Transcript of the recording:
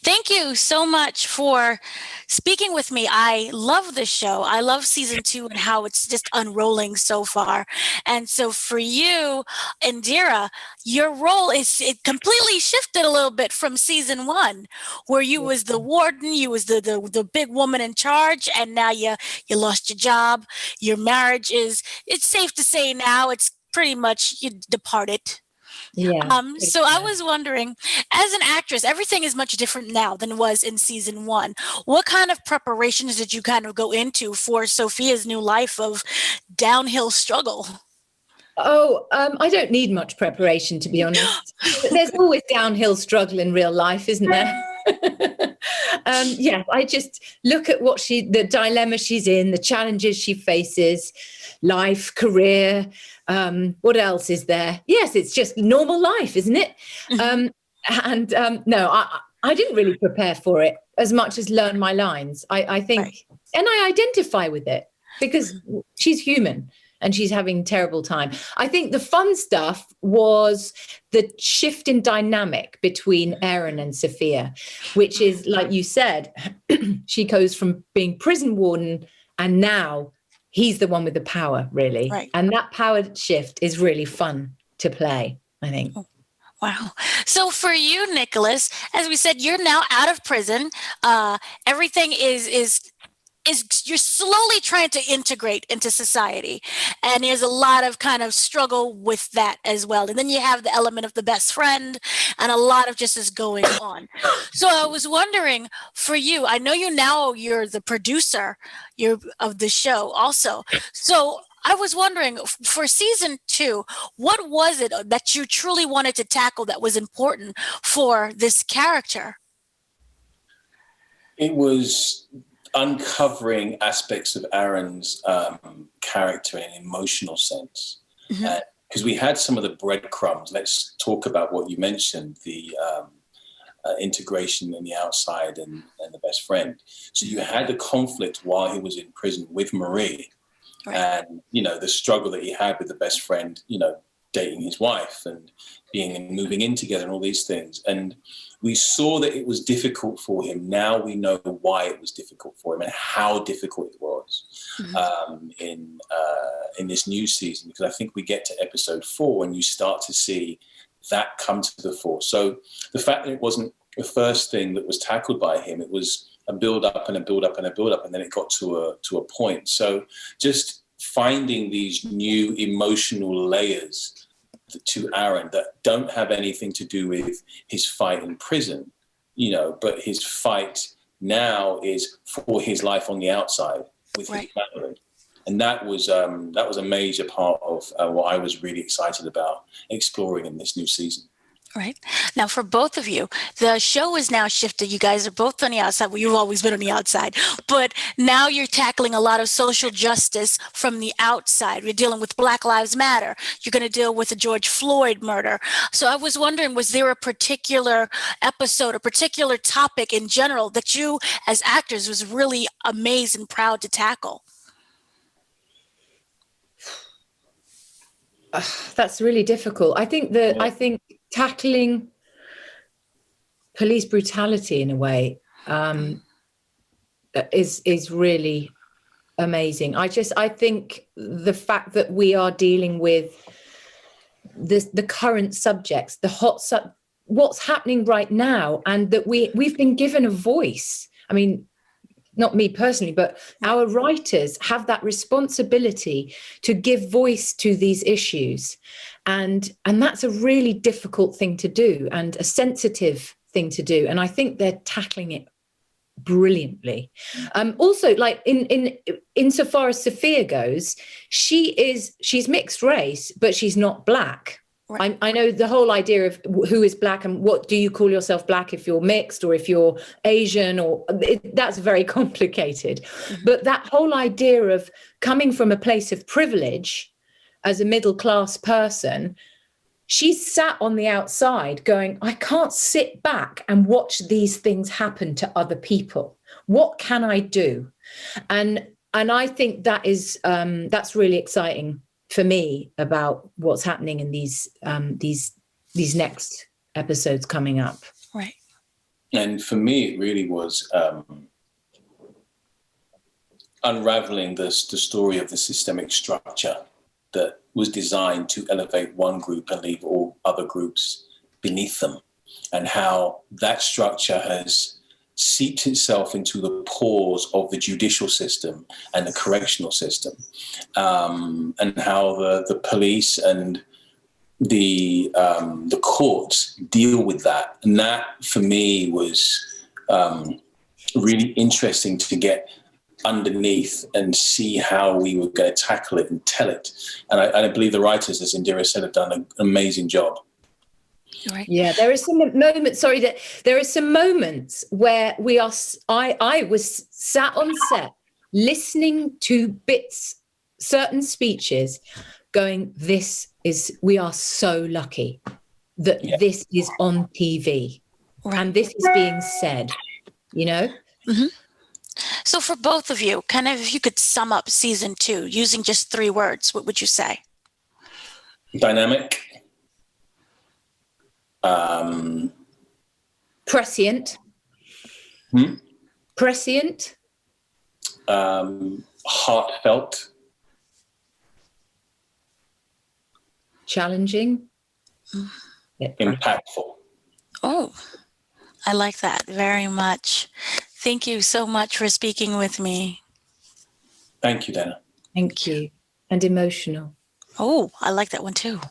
Thank you so much for speaking with me. I love this show. I love season 2 and how it's just unrolling so far. And so for you, Indira, your role is it completely shifted a little bit from season 1, where you was the warden, you was the big woman in charge, and now you lost your job. Your marriage it's safe to say now it's pretty much you departed. Yeah. So I was wondering, as an actress, everything is much different now than it was in season 1. What kind of preparations did you kind of go into for Safiya's new life of downhill struggle? Oh, I don't need much preparation, to be honest. There's always downhill struggle in real life, isn't there? Yeah, I just look at the dilemma she's in, the challenges she faces, life, career. What else is there? Yes, it's just normal life, isn't it? No, I didn't really prepare for it as much as learn my lines. I think, Right. and I identify with it because she's human. And she's having a terrible time. I think the fun stuff was the shift in dynamic between Erin and Safiya, which is, like you said, she goes from being prison warden and now he's the one with the power, really. Right. And that power shift is really fun to play, I think. Wow. So for you, Nicholas, as we said, you're now out of prison. Everything is you're slowly trying to integrate into society, and there's a lot of kind of struggle with that as well. And then you have the element of the best friend, and a lot of just is going on. So I was wondering, for you, I know you're the producer of the show also. So I was wondering, for season 2, what was it that you truly wanted to tackle that was important for this character? It was uncovering aspects of Aaron's character in an emotional sense. Because we had some of the breadcrumbs. Let's talk about what you mentioned, the integration in the outside and the best friend. So you had the conflict while he was in prison with Marie. Right. And, the struggle that he had with the best friend, dating his wife and moving in together and all these things. And we saw that it was difficult for him. Now we know why it was difficult for him and how difficult it was in this new season, because I think we get to episode 4 and you start to see that come to the fore. So the fact that it wasn't the first thing that was tackled by him, it was a build up and a build up and a build up, and then it got to a point. So just finding these new emotional layers to Aaron that don't have anything to do with his fight in prison, but his fight now is for his life on the outside with his family. And that was a major part of what I was really excited about exploring in this new season. Right. Now, for both of you, the show is now shifted. You guys are both on the outside. Well, you've always been on the outside, but now you're tackling a lot of social justice from the outside. You're dealing with Black Lives Matter. You're going to deal with the George Floyd murder. So I was wondering, was there a particular episode, a particular topic in general that you as actors was really amazed and proud to tackle? That's really difficult. I think tackling police brutality in a way is really amazing. I think the fact that we are dealing with the current subjects, what's happening right now, and that we've been given a voice. I mean, not me personally, but our writers have that responsibility to give voice to these issues. And that's a really difficult thing to do and a sensitive thing to do. And I think they're tackling it brilliantly. Also, like insofar as Safiya goes, she's mixed race, but she's not Black. Right. I know the whole idea of who is Black and what do you call yourself Black if you're mixed or if you're Asian, that's very complicated. But that whole idea of coming from a place of privilege as a middle class person, she's sat on the outside going, I can't sit back and watch these things happen to other people. What can I do? And I think that's really exciting for me about what's happening in these next episodes coming up. Right. And for me, it really was unraveling the story of the systemic structure that was designed to elevate one group and leave all other groups beneath them, and how that structure has seeped itself into the pores of the judicial system and the correctional system, and how the police and the courts deal with that. And that, for me, was really interesting to get underneath and see how we were going to tackle it and tell it. And I believe the writers, as Indira said, have done an amazing job. Right. Yeah, there is some moments. Sorry, that there are some moments where we are. I was sat on set listening to bits, certain speeches, going, we are so lucky that this is on TV, and this is being said. You know. Mm-hmm. So for both of you, kind of, if you could sum up season 2 using just 3 words, what would you say? Dynamic. Prescient. Prescient. Heartfelt. Challenging. Impactful. Oh, I like that very much. Thank you so much for speaking with me. Thank you, Dana. Thank you. And emotional. Oh, I like that one too.